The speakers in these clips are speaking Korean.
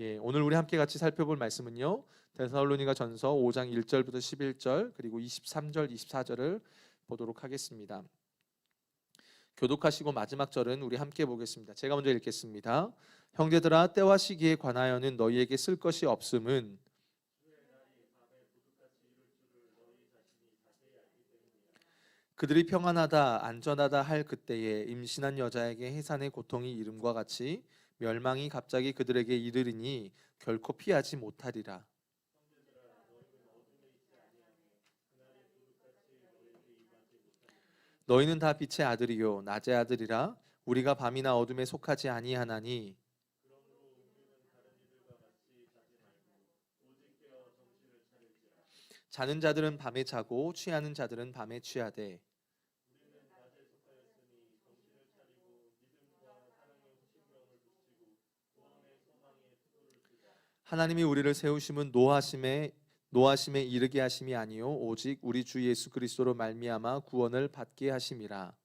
예, 오늘 우리 함께 같이 살펴볼 말씀은요. 데살로니가 전서 5장 1절부터 11절 그리고 23절, 24절을 보도록 하겠습니다. 교독하시고 마지막 절은 우리 함께 보겠습니다. 제가 먼저 읽겠습니다. 형제들아, 때와 시기에 관하여는 너희에게 쓸 것이 없음은 그들이 평안하다 안전하다 할 그때에 임신한 여자에게 해산의 고통이 이름과 같이 멸망이 갑자기 그들에게 이르리니 결코 피하지 못하리라. 너희는 다 빛의 아들이요 낮의 아들이라. 우리가 밤이나 어둠에 속하지 아니하나니 자는 자들은 밤에 자고 취하는 자들은 밤에 취하되 하나님이 우리를 세우심은 노하심에 이르게 하심이 아니요 오직 우리 주 예수 그리스도로 말미암아 구원을 받게 하심이라.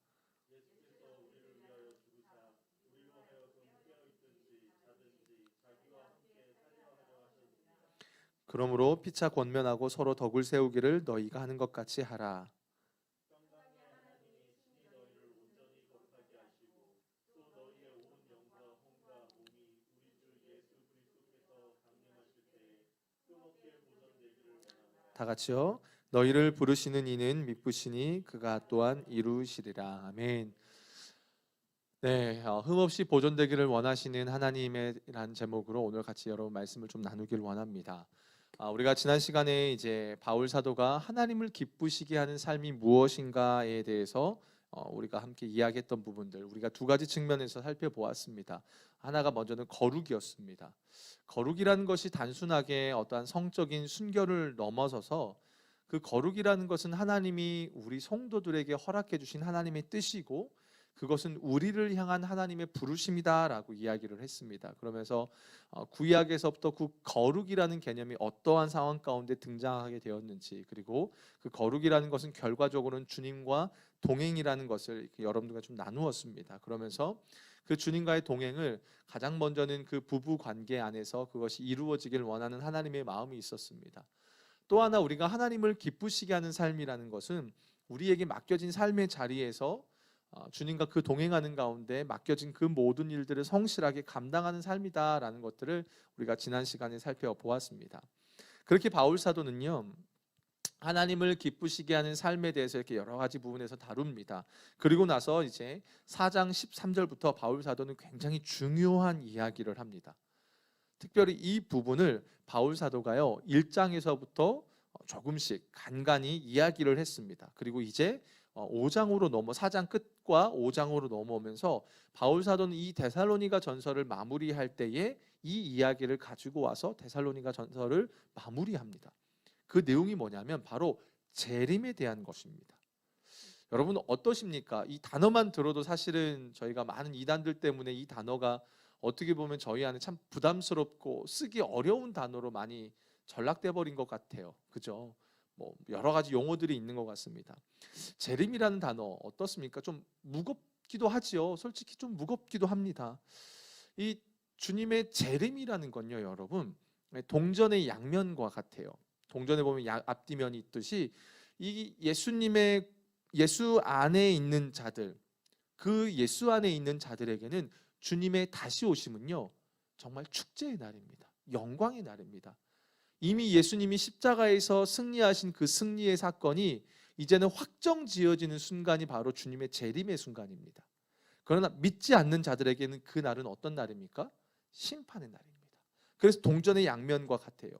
그러므로 피차 권면하고 서로 덕을 세우기를 너희가 하는 것 같이 하라. 다 같이요. 너희를 부르시는 이는 미쁘시니 그가 또한 이루시리라. 아멘. 네, 흠없이 보존되기를 원하시는 하나님의란 제목으로 오늘 같이 여러분 말씀을 좀 나누길 원합니다. 우리가 지난 시간에 이제 바울 사도가 하나님을 기쁘시게 하는 삶이 무엇인가에 대해서 우리가 함께 이야기했던 부분들, 우리가 두 가지 측면에서 살펴보았습니다. 하나가 먼저는 거룩이었습니다. 거룩이라는 것이 단순하게 어떠한 성적인 순결을 넘어서서 그 거룩이라는 것은 하나님이 우리 성도들에게 허락해 주신 하나님의 뜻이고 그것은 우리를 향한 하나님의 부르심이다라고 이야기를 했습니다. 그러면서 구약에서부터 그 거룩이라는 개념이 어떠한 상황 가운데 등장하게 되었는지, 그리고 그 거룩이라는 것은 결과적으로는 주님과 동행이라는 것을 여러분들과 좀 나누었습니다. 그러면서 그 주님과의 동행을 가장 먼저는 그 부부 관계 안에서 그것이 이루어지길 원하는 하나님의 마음이 있었습니다. 또 하나 우리가 하나님을 기쁘시게 하는 삶이라는 것은 우리에게 맡겨진 삶의 자리에서 주님과 그 동행하는 가운데 맡겨진 그 모든 일들을 성실하게 감당하는 삶이다라는 것들을 우리가 지난 시간에 살펴보았습니다. 그렇게 바울 사도는요, 하나님을 기쁘시게 하는 삶에 대해서 이렇게 여러 가지 부분에서 다룹니다. 그리고 나서 이제 4장 13절부터 바울 사도는 굉장히 중요한 이야기를 합니다. 특별히 이 부분을 바울 사도가요 1장에서부터 조금씩 간간히 이야기를 했습니다. 그리고 이제 5장으로 4장 끝과 5장으로 넘어오면서 바울 사도는 이 데살로니가 전서를 마무리할 때에 이 이야기를 가지고 와서 데살로니가 전서를 마무리합니다. 그 내용이 뭐냐면 바로 재림에 대한 것입니다. 여러분 어떠십니까? 이 단어만 들어도 사실은 저희가 많은 이단들 때문에 이 단어가 어떻게 보면 저희 안에 참 부담스럽고 쓰기 어려운 단어로 많이 전락돼 버린 것 같아요. 그죠? 뭐 여러 가지 용어들이 있는 것 같습니다. 재림이라는 단어 어떻습니까? 좀 무겁기도 하지요. 솔직히 좀 무겁기도 합니다. 이 주님의 재림이라는 건요, 여러분 동전의 양면과 같아요. 동전에 보면 앞뒤면이 있듯이 이 예수 안에 있는 자들, 그 예수 안에 있는 자들에게는 주님의 다시 오심은요 정말 축제의 날입니다. 영광의 날입니다. 이미 예수님이 십자가에서 승리하신 그 승리의 사건이 이제는 확정지어지는 순간이 바로 주님의 재림의 순간입니다. 그러나 믿지 않는 자들에게는 그 날은 어떤 날입니까? 심판의 날입니다. 그래서 동전의 양면과 같아요.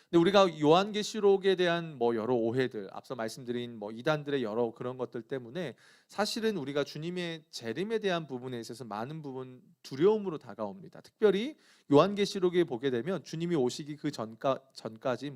근데 우리가 요한계시록에 대한 여러 오해들, 앞서 말씀드린 이단들의 여러 그런 것들 때문에 사실은 우리가 주님의 재림에 대한 부분에 있어서 많은 부분 두려움으로 다가옵니다. 특별히 요한계시록에 보게 되면 주님이 오시기 그 전까지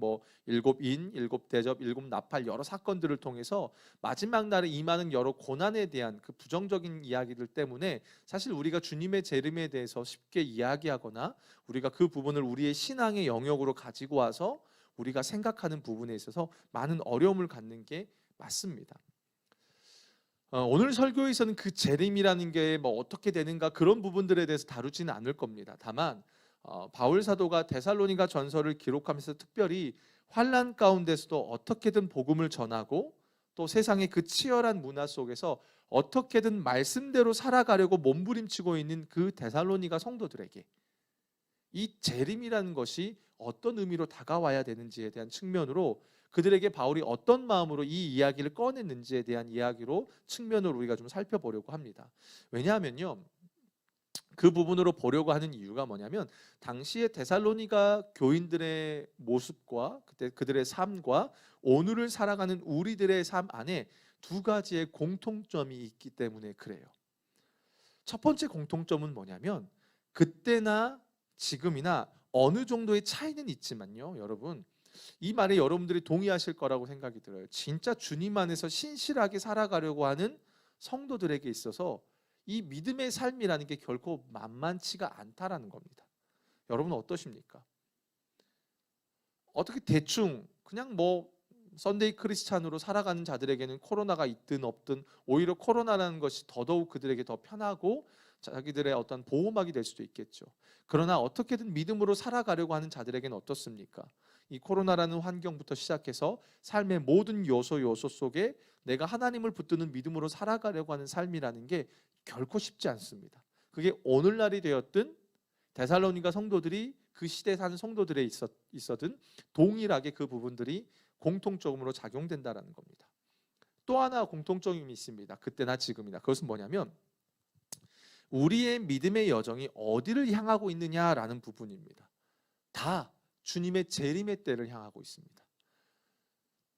일곱 인, 일곱 대접, 일곱 나팔 여러 사건들을 통해서 마지막 날에 임하는 여러 고난에 대한 그 부정적인 이야기들 때문에 사실 우리가 주님의 재림에 대해서 쉽게 이야기하거나 우리가 그 부분을 우리의 신앙의 영역으로 가지고 와서 우리가 생각하는 부분에 있어서 많은 어려움을 갖는 게 맞습니다. 오늘 설교에서는 그 재림이라는 게 어떻게 되는가 그런 부분들에 대해서 다루지는 않을 겁니다. 다만 바울 사도가 데살로니가 전서를 기록하면서 특별히 환난 가운데서도 어떻게든 복음을 전하고 또 세상의 그 치열한 문화 속에서 어떻게든 말씀대로 살아가려고 몸부림치고 있는 그 데살로니가 성도들에게 이 재림이라는 것이 어떤 의미로 다가와야 되는지에 대한 측면으로 그들에게 바울이 어떤 마음으로 이 이야기를 꺼냈는지에 대한 이야기로 측면으로 우리가 좀 살펴보려고 합니다. 왜냐하면요, 그 부분으로 보려고 하는 이유가 뭐냐면 당시에 데살로니가 교인들의 모습과 그때 그들의 삶과 오늘을 살아가는 우리들의 삶 안에 두 가지의 공통점이 있기 때문에 그래요. 첫 번째 공통점은 뭐냐면 그때나 지금이나 어느 정도의 차이는 있지만요, 여러분, 이 말에 여러분들이 동의하실 거라고 생각이 들어요. 진짜 주님 안에서 신실하게 살아가려고 하는 성도들에게 있어서 이 믿음의 삶이라는 게 결코 만만치가 않다라는 겁니다. 여러분은 어떠십니까? 어떻게 대충 그냥 뭐 선데이 크리스찬으로 살아가는 자들에게는 코로나가 있든 없든 오히려 코로나라는 것이 더더욱 그들에게 더 편하고 자기들의 어떤 보호막이 될 수도 있겠죠. 그러나 어떻게든 믿음으로 살아가려고 하는 자들에게는 어떻습니까? 이 코로나라는 환경부터 시작해서 삶의 모든 요소 속에 내가 하나님을 붙드는 믿음으로 살아가려고 하는 삶이라는 게 결코 쉽지 않습니다. 그게 오늘날이 되었든 데살로니가 성도들이 그 시대에 사는 성도들에 있었든 동일하게 그 부분들이 공통적으로 작용된다라는 겁니다. 또 하나 공통점이 있습니다. 그때나 지금이나. 그것은 뭐냐면 우리의 믿음의 여정이 어디를 향하고 있느냐라는 부분입니다. 다 주님의 재림의 때를 향하고 있습니다.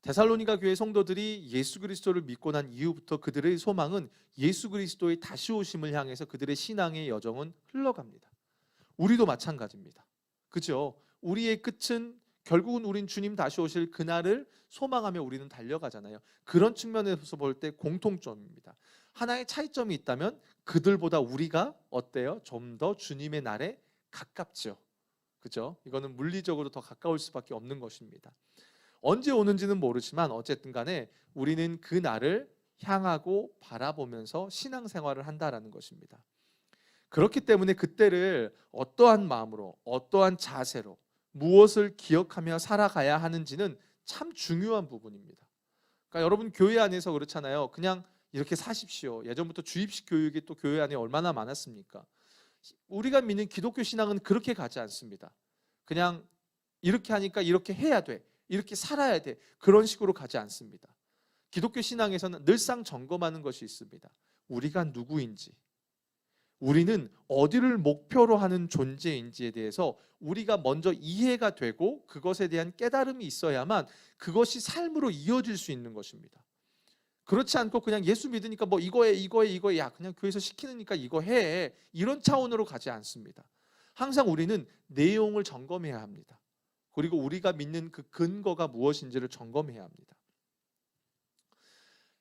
데살로니가 교회 성도들이 예수 그리스도를 믿고 난 이후부터 그들의 소망은 예수 그리스도의 다시 오심을 향해서 그들의 신앙의 여정은 흘러갑니다. 우리도 마찬가지입니다. 그죠? 우리의 끝은 결국은 우린 주님 다시 오실 그날을 소망하며 우리는 달려가잖아요. 그런 측면에서 볼 때 공통점입니다. 하나의 차이점이 있다면 그들보다 우리가 어때요? 좀 더 주님의 날에 가깝죠. 그죠? 이거는 물리적으로 더 가까울 수밖에 없는 것입니다. 언제 오는지는 모르지만 어쨌든 간에 우리는 그 날을 향하고 바라보면서 신앙생활을 한다라는 것입니다. 그렇기 때문에 그때를 어떠한 마음으로 어떠한 자세로 무엇을 기억하며 살아가야 하는지는 참 중요한 부분입니다. 그러니까 여러분 교회 안에서 그렇잖아요. 그냥 이렇게 사십시오. 예전부터 주입식 교육이 또 교회 안에 얼마나 많았습니까? 우리가 믿는 기독교 신앙은 그렇게 가지 않습니다. 그냥 이렇게 하니까 이렇게 해야 돼. 이렇게 살아야 돼. 그런 식으로 가지 않습니다. 기독교 신앙에서는 늘상 점검하는 것이 있습니다. 우리가 누구인지, 우리는 어디를 목표로 하는 존재인지에 대해서 우리가 먼저 이해가 되고 그것에 대한 깨달음이 있어야만 그것이 삶으로 이어질 수 있는 것입니다. 그렇지 않고 그냥 예수 믿으니까 뭐 이거에 야 그냥 교회에서 시키니까 이거 해, 이런 차원으로 가지 않습니다. 항상 우리는 내용을 점검해야 합니다. 그리고 우리가 믿는 그 근거가 무엇인지를 점검해야 합니다.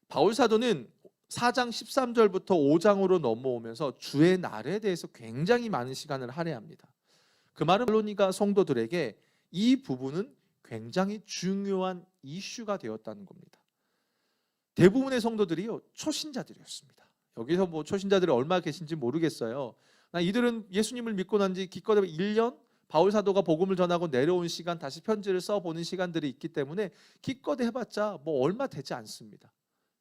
바울 사도는 4장 13절부터 5장으로 넘어오면서 주의 날에 대해서 굉장히 많은 시간을 할애합니다. 그 말은 데살로니가 성도들에게 이 부분은 굉장히 중요한 이슈가 되었다는 겁니다. 대부분의 성도들이요, 초신자들이었습니다. 여기서 뭐 초신자들이 얼마 계신지 모르겠어요. 이들은 예수님을 믿고 난 지 기껏 1년, 바울 사도가 복음을 전하고 내려온 시간, 다시 편지를 써보는 시간들이 있기 때문에 기껏 해봤자 뭐 얼마 되지 않습니다.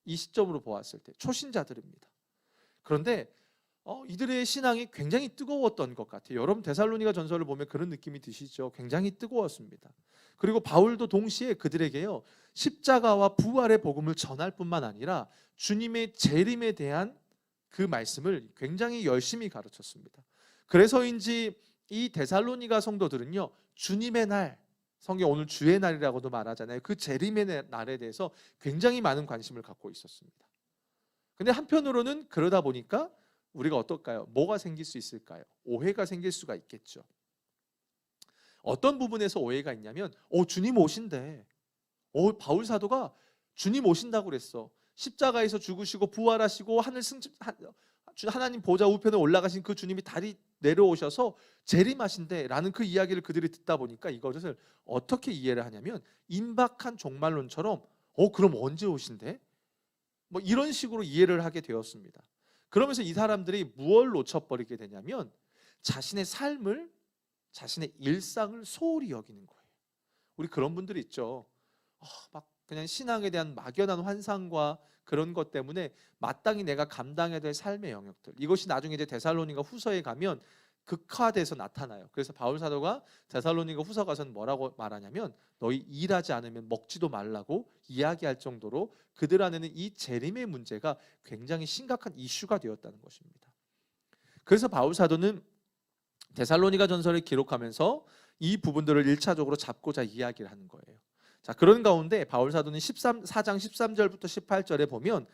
이 시점으로 보았을 때 초신자들입니다. 그런데 이들의 신앙이 굉장히 뜨거웠던 것 같아요. 여러분 데살로니가 전서를 보면 그런 느낌이 드시죠? 굉장히 뜨거웠습니다. 그리고 바울도 동시에 그들에게요, 십자가와 부활의 복음을 전할 뿐만 아니라 주님의 재림에 대한 그 말씀을 굉장히 열심히 가르쳤습니다. 그래서인지 이 데살로니가 성도들은요, 주님의 날, 성경 오늘 주의 날이라고도 말하잖아요. 그 재림의 날에 대해서 굉장히 많은 관심을 갖고 있었습니다. 근데 한편으로는 그러다 보니까 우리가 어떨까요? 뭐가 생길 수 있을까요? 오해가 생길 수가 있겠죠. 어떤 부분에서 오해가 있냐면 주님 오신대. 바울 사도가 주님 오신다고 그랬어. 십자가에서 죽으시고 부활하시고 하나님 보좌 우편에 올라가신 그 주님이 다리 내려오셔서 재림하신대 라는 그 이야기를 그들이 듣다 보니까 이것을 어떻게 이해를 하냐면 임박한 종말론처럼 그럼 언제 오신대? 뭐 이런 식으로 이해를 하게 되었습니다. 그러면서 이 사람들이 무엇을 놓쳐버리게 되냐면 자신의 삶을 자신의 일상을 소홀히 여기는 거예요. 우리 그런 분들이 있죠. 막 그냥 신앙에 대한 막연한 환상과 그런 것 때문에 마땅히 내가 감당해야 될 삶의 영역들, 이것이 나중에 이제 데살로니가 후서에 가면 극화돼서 나타나요. 그래서 바울 사도가 데살로니가 후서 가서는 뭐라고 말하냐면 너희 일하지 않으면 먹지도 말라고 이야기할 정도로 그들 안에는 이 재림의 문제가 굉장히 심각한 이슈가 되었다는 것입니다. 그래서 바울 사도는 데살로니가 전서를 기록하면서 이 부분들을 1차적으로 잡고자 이야기를 하는 거예요. 자, 그런 가운데 바울 사도는 4장 13절부터 18절에 보면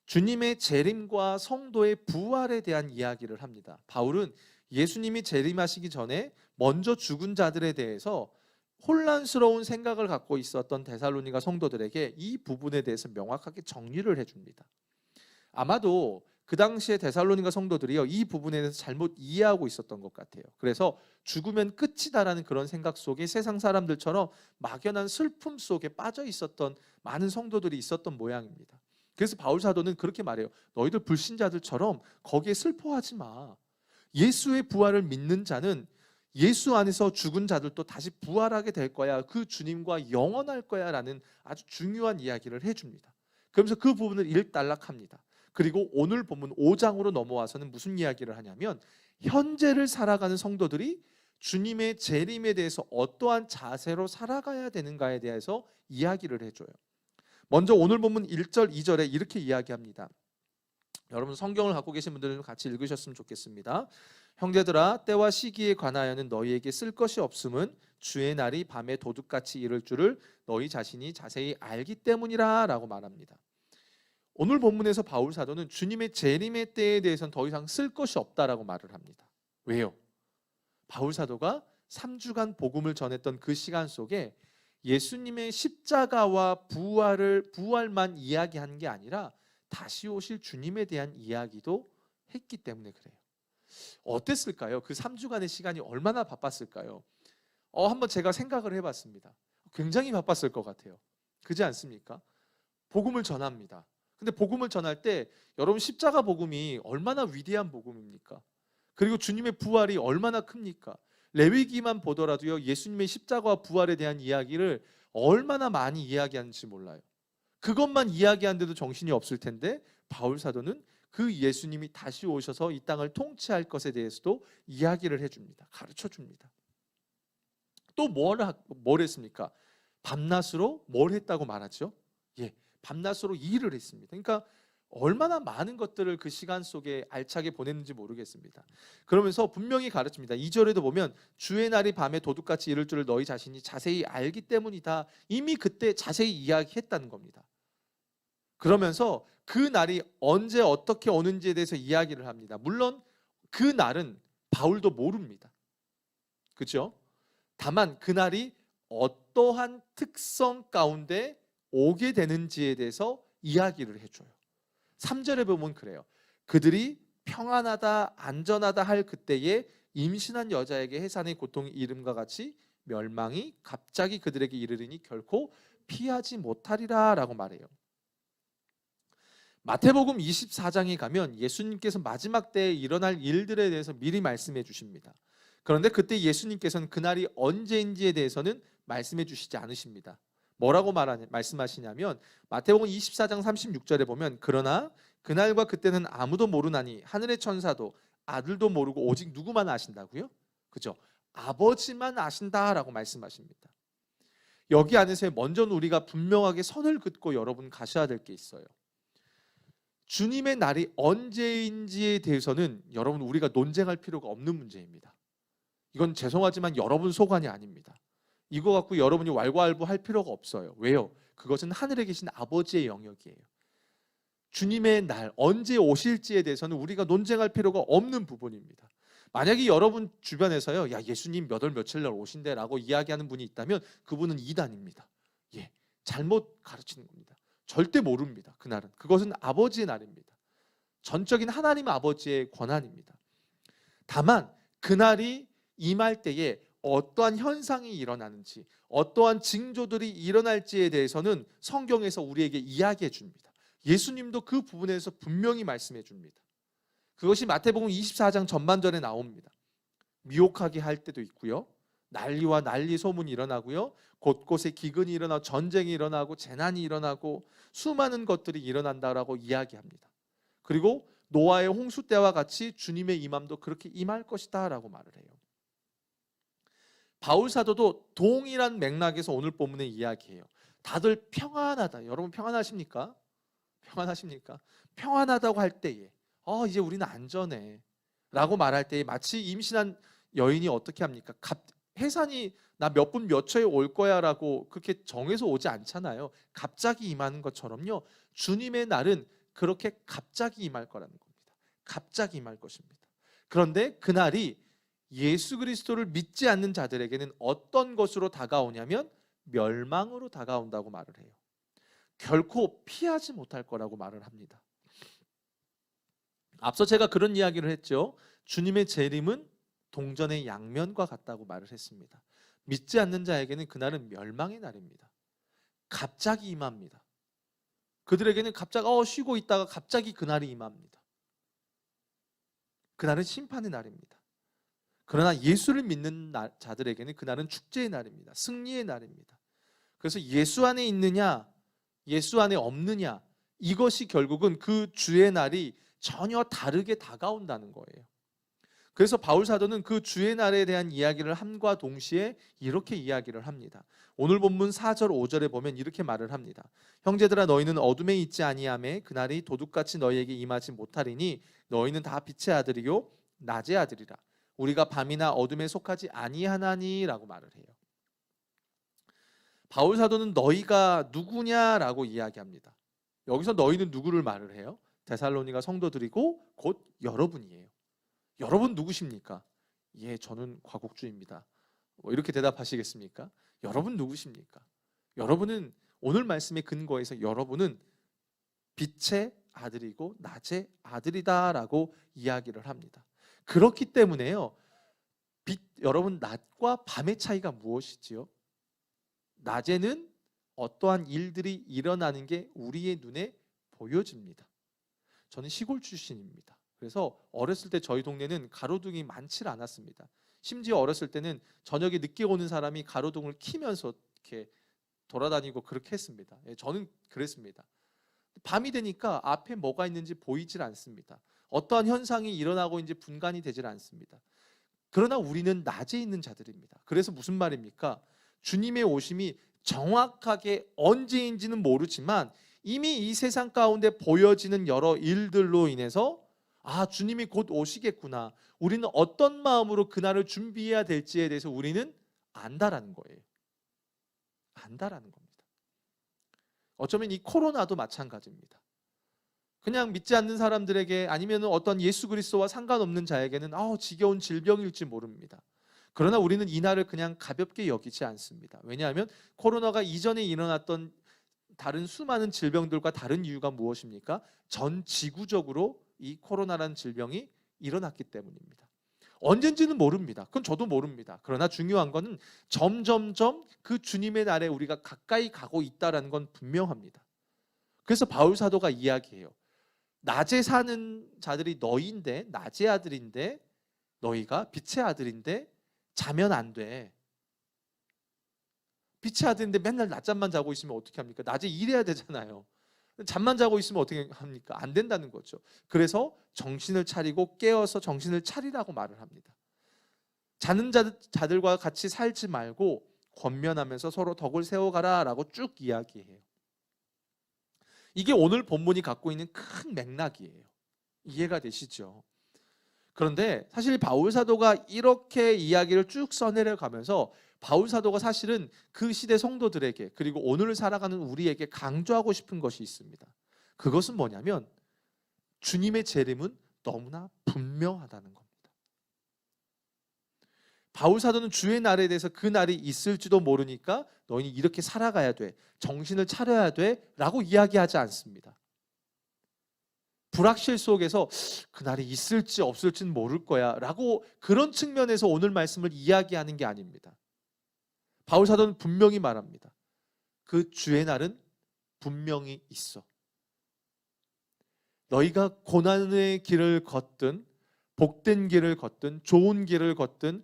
주님의 재림과 성도의 부활에 대한 이야기를 합니다. 바울은 예수님이 재림하시기 전에 먼저 죽은 자들에 대해서 혼란스러운 생각을 갖고 있었던 데살로니가 성도들에게 이 부분에 대해서 명확하게 정리를 해줍니다. 아마도 그 당시에 데살로니가 성도들이요, 이 부분에 대해서 잘못 이해하고 있었던 것 같아요. 그래서 죽으면 끝이다라는 그런 생각 속에 세상 사람들처럼 막연한 슬픔 속에 빠져 있었던 많은 성도들이 있었던 모양입니다. 그래서 바울 사도는 그렇게 말해요. 너희들 불신자들처럼 거기에 슬퍼하지 마. 예수의 부활을 믿는 자는 예수 안에서 죽은 자들도 다시 부활하게 될 거야. 그 주님과 영원할 거야 라는 아주 중요한 이야기를 해줍니다. 그러면서 그 부분을 일단락합니다. 그리고 오늘 본문 5장으로 넘어와서는 무슨 이야기를 하냐면 현재를 살아가는 성도들이 주님의 재림에 대해서 어떠한 자세로 살아가야 되는가에 대해서 이야기를 해줘요. 먼저 오늘 본문 1절 2절에 이렇게 이야기합니다. 여러분 성경을 갖고 계신 분들은 같이 읽으셨으면 좋겠습니다. 형제들아, 때와 시기에 관하여는 너희에게 쓸 것이 없음은 주의 날이 밤에 도둑같이 이를 줄을 너희 자신이 자세히 알기 때문이라 라고 말합니다. 오늘 본문에서 바울 사도는 주님의 재림의 때에 대해서는 더 이상 쓸 것이 없다라고 말을 합니다. 왜요? 바울 사도가 3주간 복음을 전했던 그 시간 속에 예수님의 십자가와 부활만 이야기한 게 아니라 다시 오실 주님에 대한 이야기도 했기 때문에 그래요. 어땠을까요? 그 3주간의 시간이 얼마나 바빴을까요? 한번 제가 생각을 해봤습니다. 굉장히 바빴을 것 같아요. 그렇지 않습니까? 복음을 전합니다. 근데 복음을 전할 때 여러분 십자가 복음이 얼마나 위대한 복음입니까? 그리고 주님의 부활이 얼마나 큽니까? 레위기만 보더라도요, 예수님의 십자가와 부활에 대한 이야기를 얼마나 많이 이야기하는지 몰라요. 그것만 이야기하는데도 정신이 없을 텐데 바울 사도는 그 예수님이 다시 오셔서 이 땅을 통치할 것에 대해서도 이야기를 해줍니다. 가르쳐줍니다. 또 뭘 했습니까? 밤낮으로 뭘 했다고 말하죠? 예, 밤낮으로 일을 했습니다. 그러니까 얼마나 많은 것들을 그 시간 속에 알차게 보냈는지 모르겠습니다. 그러면서 분명히 가르칩니다. 2절에도 보면 주의 날이 밤에 도둑같이 이를 줄을 너희 자신이 자세히 알기 때문이다. 이미 그때 자세히 이야기했다는 겁니다. 그러면서 그 날이 언제 어떻게 오는지에 대해서 이야기를 합니다. 물론 그 날은 바울도 모릅니다. 그렇죠? 다만 그 날이 어떠한 특성 가운데 오게 되는지에 대해서 이야기를 해줘요. 3절에 보면 그래요. 그들이 평안하다 안전하다 할 그때에 임신한 여자에게 해산의 고통이 이름과 같이 멸망이 갑자기 그들에게 이르리니 결코 피하지 못하리라 라고 말해요. 마태복음 24장에 가면 예수님께서 마지막 때에 일어날 일들에 대해서 미리 말씀해 주십니다. 그런데 그때 예수님께서는 그날이 언제인지에 대해서는 말씀해 주시지 않으십니다. 뭐라고 말씀하시냐면 마태복음 24장 36절에 보면 그러나 그날과 그때는 아무도 모르나니 하늘의 천사도 아들도 모르고 오직 누구만 아신다고요? 그죠? 아버지만 아신다라고 말씀하십니다. 여기 안에서 먼저는 우리가 분명하게 선을 긋고 여러분 가셔야 될 게 있어요. 주님의 날이 언제인지에 대해서는 여러분 우리가 논쟁할 필요가 없는 문제입니다. 이건 죄송하지만 여러분 소관이 아닙니다. 이거 갖고 여러분이 왈가왈부할 필요가 없어요. 왜요? 그것은 하늘에 계신 아버지의 영역이에요. 주님의 날 언제 오실지에 대해서는 우리가 논쟁할 필요가 없는 부분입니다. 만약에 여러분 주변에서요, 야 예수님 몇 월 며칠 날 오신대라고 이야기하는 분이 있다면 그분은 이단입니다. 예, 잘못 가르치는 겁니다. 절대 모릅니다. 그날은 그것은 아버지의 날입니다. 전적인 하나님 아버지의 권한입니다. 다만 그날이 임할 때에 어떠한 현상이 일어나는지 어떠한 징조들이 일어날지에 대해서는 성경에서 우리에게 이야기해 줍니다. 예수님도 그 부분에서 분명히 말씀해 줍니다. 그것이 마태복음 24장 전반전에 나옵니다. 미혹하게 할 때도 있고요. 난리와 난리 소문이 일어나고요. 곳곳에 기근이 일어나 전쟁이 일어나고 재난이 일어나고 수많은 것들이 일어난다라고 이야기합니다. 그리고 노아의 홍수 때와 같이 주님의 임함도 그렇게 임할 것이다라고 말을 해요. 바울 사도도 동일한 맥락에서 오늘 본문의 이야기해요. 다들 평안하다. 여러분 평안하십니까? 평안하십니까? 평안하다고 할 때에 이제 우리는 안전해 라고 말할 때에 마치 임신한 여인이 어떻게 합니까? 해산이 나 몇 분 몇 초에 올 거야 라고 그렇게 정해서 오지 않잖아요. 갑자기 임하는 것처럼요. 주님의 날은 그렇게 갑자기 임할 거라는 겁니다. 갑자기 임할 것입니다. 그런데 그날이 예수 그리스도를 믿지 않는 자들에게는 어떤 것으로 다가오냐면 멸망으로 다가온다고 말을 해요. 결코 피하지 못할 거라고 말을 합니다. 앞서 제가 그런 이야기를 했죠. 주님의 재림은 동전의 양면과 같다고 말을 했습니다. 믿지 않는 자에게는 그날은 멸망의 날입니다. 갑자기 임합니다. 그들에게는 갑자기 쉬고 있다가 갑자기 그날이 임합니다. 그날은 심판의 날입니다. 그러나 예수를 믿는 자들에게는 그날은 축제의 날입니다. 승리의 날입니다. 그래서 예수 안에 있느냐 예수 안에 없느냐 이것이 결국은 그 주의 날이 전혀 다르게 다가온다는 거예요. 그래서 바울 사도는 그 주의 날에 대한 이야기를 함과 동시에 이렇게 이야기를 합니다. 오늘 본문 4절 5절에 보면 이렇게 말을 합니다. 형제들아 너희는 어둠에 있지 아니하매 그날이 도둑같이 너희에게 임하지 못하리니 너희는 다 빛의 아들이요 낮의 아들이라. 우리가 밤이나 어둠에 속하지 아니하나니라고 말을 해요. 바울 사도는 너희가 누구냐라고 이야기합니다. 여기서 너희는 누구를 말을 해요? 데살로니가 성도들이고 곧 여러분이에요. 여러분 누구십니까? 예, 저는 과국주입니다. 이렇게 대답하시겠습니까? 여러분 누구십니까? 여러분은 오늘 말씀의 근거에서 여러분은 빛의 아들이고 낮의 아들이다라고 이야기를 합니다. 그렇기 때문에요. 여러분 낮과 밤의 차이가 무엇이지요? 낮에는 어떠한 일들이 일어나는 게 우리의 눈에 보여집니다. 저는 시골 출신입니다. 그래서 어렸을 때 저희 동네는 가로등이 많지 않았습니다. 심지어 어렸을 때는 저녁에 늦게 오는 사람이 가로등을 켜면서 이렇게 돌아다니고 그렇게 했습니다. 저는 그랬습니다. 밤이 되니까 앞에 뭐가 있는지 보이질 않습니다. 어떠한 현상이 일어나고 이제 분간이 되질 않습니다. 그러나 우리는 낮에 있는 자들입니다. 그래서 무슨 말입니까? 주님의 오심이 정확하게 언제인지는 모르지만 이미 이 세상 가운데 보여지는 여러 일들로 인해서 주님이 곧 오시겠구나. 우리는 어떤 마음으로 그날을 준비해야 될지에 대해서 우리는 안다라는 거예요. 안다라는 겁니다. 어쩌면 이 코로나도 마찬가지입니다. 그냥 믿지 않는 사람들에게 아니면 어떤 예수 그리스도와 상관없는 자에게는 지겨운 질병일지 모릅니다. 그러나 우리는 이 날을 그냥 가볍게 여기지 않습니다. 왜냐하면 코로나가 이전에 일어났던 다른 수많은 질병들과 다른 이유가 무엇입니까? 전 지구적으로 이 코로나라는 질병이 일어났기 때문입니다. 언젠지는 모릅니다. 그건 저도 모릅니다. 그러나 중요한 것은 점점점 그 주님의 날에 우리가 가까이 가고 있다는 건 분명합니다. 그래서 바울 사도가 이야기해요. 낮에 사는 자들이 너희인데, 낮의 아들인데, 너희가 빛의 아들인데 자면 안 돼. 빛의 아들인데 맨날 낮잠만 자고 있으면 어떻게 합니까? 낮에 일해야 되잖아요. 잠만 자고 있으면 어떻게 합니까? 안 된다는 거죠. 그래서 정신을 차리고 깨어서 정신을 차리라고 말을 합니다. 자는 자들과 같이 살지 말고 권면하면서 서로 덕을 세워가라 라고 쭉 이야기해요. 이게 오늘 본문이 갖고 있는 큰 맥락이에요. 이해가 되시죠? 그런데 사실 바울 사도가 이렇게 이야기를 쭉 써내려 가면서 바울 사도가 사실은 그 시대 성도들에게 그리고 오늘 살아가는 우리에게 강조하고 싶은 것이 있습니다. 그것은 뭐냐면 주님의 재림은 너무나 분명하다는 겁니다. 바울 사도는 주의 날에 대해서 그 날이 있을지도 모르니까 너희는 이렇게 살아가야 돼, 정신을 차려야 돼 라고 이야기하지 않습니다. 불확실 속에서 그날이 있을지 없을지는 모를 거야 라고 그런 측면에서 오늘 말씀을 이야기하는 게 아닙니다. 바울 사도는 분명히 말합니다. 그 주의 날은 분명히 있어. 너희가 고난의 길을 걷든 복된 길을 걷든 좋은 길을 걷든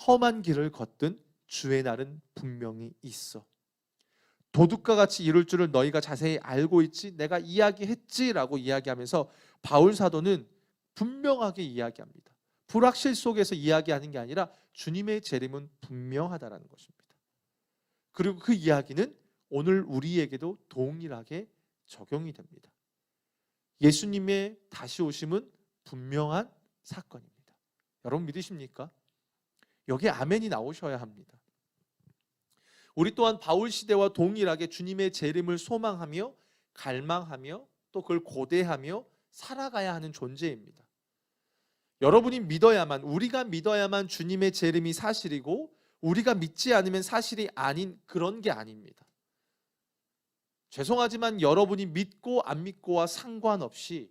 험한 길을 걷든 주의 날은 분명히 있어. 도둑과 같이 이룰 줄을 너희가 자세히 알고 있지? 내가 이야기했지라고 이야기하면서 바울 사도는 분명하게 이야기합니다. 불확실 속에서 이야기하는 게 아니라 주님의 재림은 분명하다라는 것입니다. 그리고 그 이야기는 오늘 우리에게도 동일하게 적용이 됩니다. 예수님의 다시 오심은 분명한 사건입니다. 여러분 믿으십니까? 여기에 아멘이 나오셔야 합니다. 우리 또한 바울 시대와 동일하게 주님의 재림을 소망하며 갈망하며 또 그걸 고대하며 살아가야 하는 존재입니다. 여러분이 믿어야만, 우리가 믿어야만 주님의 재림이 사실이고 우리가 믿지 않으면 사실이 아닌 그런 게 아닙니다. 죄송하지만 여러분이 믿고 안 믿고와 상관없이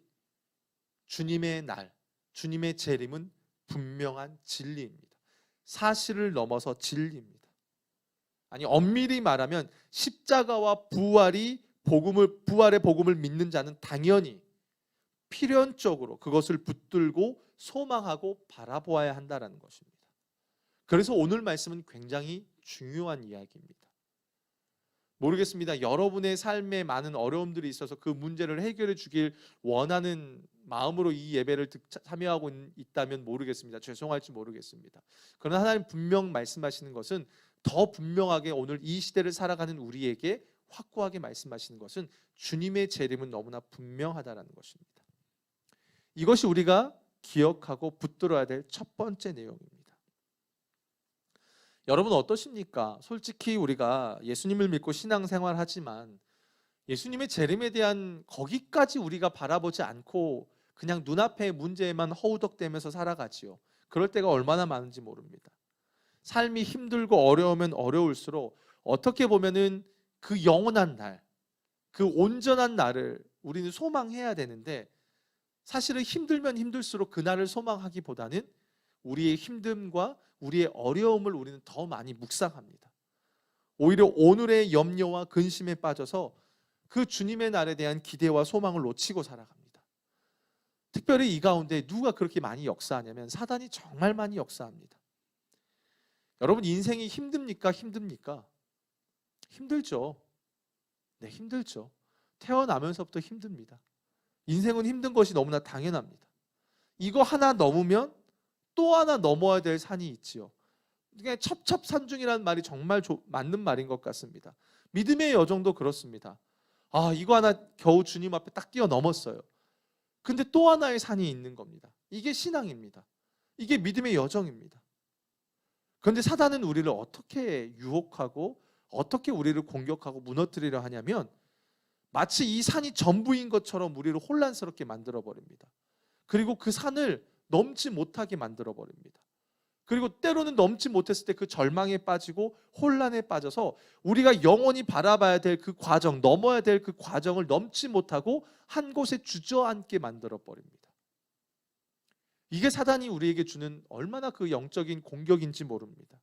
주님의 날, 주님의 재림은 분명한 진리입니다. 사실을 넘어서 진리입니다. 아니 엄밀히 말하면 십자가와 부활의 복음을 믿는 자는 당연히 필연적으로 그것을 붙들고 소망하고 바라보아야 한다는 것입니다. 그래서 오늘 말씀은 굉장히 중요한 이야기입니다. 모르겠습니다. 여러분의 삶에 많은 어려움들이 있어서 그 문제를 해결해 주길 원하는 마음으로 이 예배를 참여하고 있다면 모르겠습니다. 죄송할지 모르겠습니다. 그러나 하나님 분명 말씀하시는 것은 더 분명하게 오늘 이 시대를 살아가는 우리에게 확고하게 말씀하시는 것은 주님의 재림은 너무나 분명하다는 것입니다. 이것이 우리가 기억하고 붙들어야 될 첫 번째 내용입니다. 여러분 어떠십니까? 솔직히 우리가 예수님을 믿고 신앙생활 하지만 예수님의 재림에 대한 거기까지 우리가 바라보지 않고 그냥 눈앞의 문제에만 허우덕대면서 살아가지요. 그럴 때가 얼마나 많은지 모릅니다. 삶이 힘들고 어려우면 어려울수록 어떻게 보면은 그 영원한 날, 그 온전한 날을 우리는 소망해야 되는데 사실은 힘들면 힘들수록 그 날을 소망하기보다는 우리의 힘듦과 우리의 어려움을 우리는 더 많이 묵상합니다. 오히려 오늘의 염려와 근심에 빠져서 그 주님의 날에 대한 기대와 소망을 놓치고 살아갑니다. 특별히 이 가운데 누가 그렇게 많이 역사하냐면 사단이 정말 많이 역사합니다. 여러분 인생이 힘듭니까? 힘듭니까? 힘들죠. 네, 힘들죠. 태어나면서부터 힘듭니다. 인생은 힘든 것이 너무나 당연합니다. 이거 하나 넘으면 또 하나 넘어야 될 산이 있지요. 그냥 첩첩산중이라는 말이 정말 맞는 말인 것 같습니다. 믿음의 여정도 그렇습니다. 아, 이거 하나 겨우 주님 앞에 딱 뛰어넘었어요. 근데 또 하나의 산이 있는 겁니다. 이게 신앙입니다. 이게 믿음의 여정입니다. 그런데 사단은 우리를 어떻게 유혹하고 어떻게 우리를 공격하고 무너뜨리려 하냐면 마치 이 산이 전부인 것처럼 우리를 혼란스럽게 만들어버립니다. 그리고 그 산을 넘지 못하게 만들어버립니다. 그리고 때로는 넘지 못했을 때 그 절망에 빠지고 혼란에 빠져서 우리가 영원히 바라봐야 될 그 과정, 넘어야 될 그 과정을 넘지 못하고 한 곳에 주저앉게 만들어버립니다. 이게 사단이 우리에게 주는 얼마나 그 영적인 공격인지 모릅니다.